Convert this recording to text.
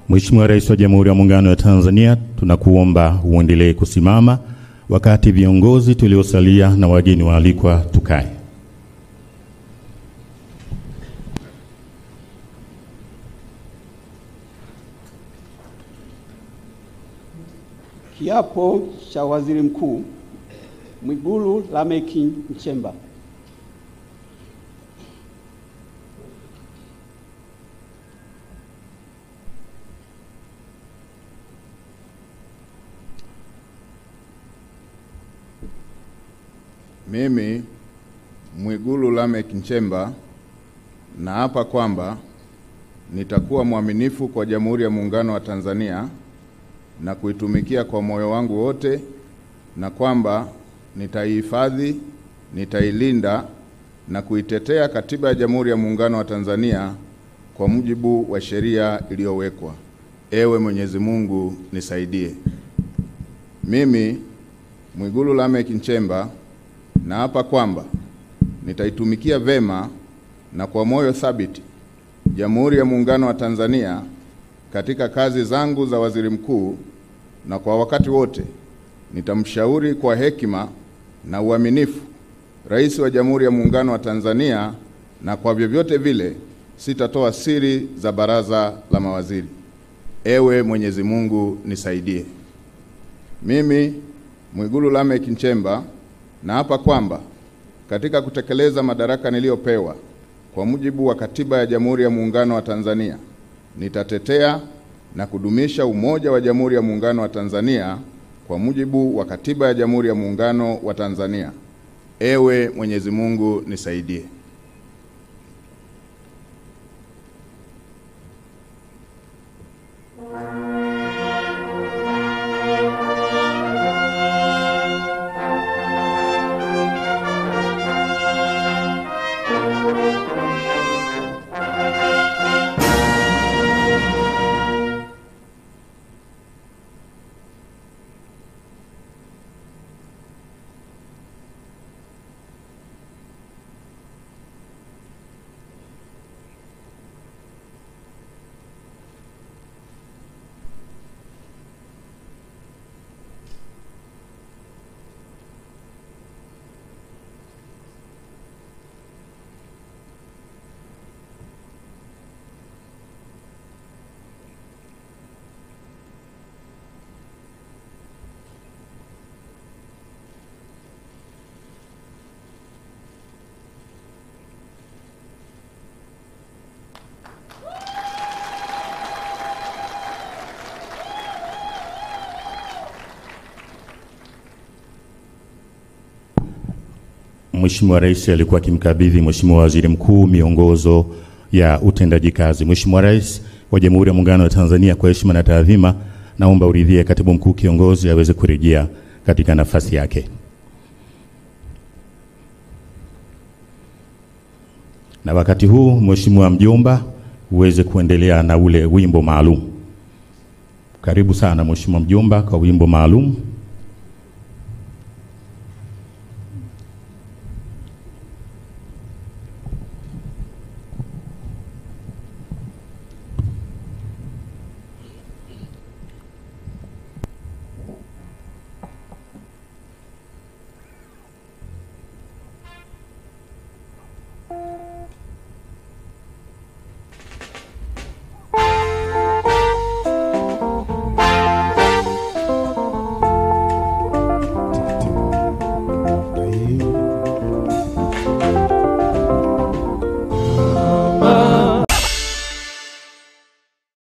Mheshimiwa Rais wa Jamhuri ya Muungano wa Tanzania, tunakuomba uendelee kusimama wakati viongozi tuliosalia na wageni waalikwa tukae. Kiapo cha Waziri Mkuu Mwigulu Lameck Nchemba. Mimi Mwigulu Lameck Nchemba naapa kwamba nitakuwa mwaminifu kwa Jamhuri ya Muungano wa Tanzania na kuitumikia kwa moyo wangu wote, na kwamba nitaihifadhi, nitailinda na kuitetea Katiba ya Jamhuri ya Muungano wa Tanzania kwa mujibu wa sheria iliyowekwa. Ewe Mwenyezi Mungu nisaidie. Mimi Mwigulu Lameck Nchemba naapa kwamba nitaitumikia vema na kwa moyo thabiti Jamhuri ya Muungano wa Tanzania katika kazi zangu za waziri mkuu, na kwa wakati wote nitamshauri kwa hekima na uaminifu Rais wa Jamhuri ya Muungano wa Tanzania, na kwa vyovyote vile sitatoa siri za baraza la mawaziri. Ewe Mwenyezi Mungu nisaidie. Mimi Mwigulu Lameck Nchemba naapa kwamba katika kutekeleza madaraka niliyopewa kwa mujibu wa Katiba ya Jamhuri ya Muungano wa Tanzania, nitatetea na kudumisha umoja wa Jamhuri ya Muungano wa Tanzania kwa mujibu wa Katiba ya Jamhuri ya Muungano wa Tanzania. Ewe Mwenyezi Mungu nisaidie. Mheshimiwa Rais alikuwa akimkabidhi Mheshimiwa Waziri Mkuu miongozo ya utendaji kazi. Mheshimiwa Rais wa Jamhuri ya Muungano wa Tanzania, kwa heshima na taadhima, naomba uridhie Katibu Mkuu kiongozi aweze kurejea katika nafasi yake. Na wakati huu Mheshimiwa Mjomba uweze kuendelea na ule wimbo maalum. Karibu sana Mheshimiwa Mjomba kwa wimbo maalum.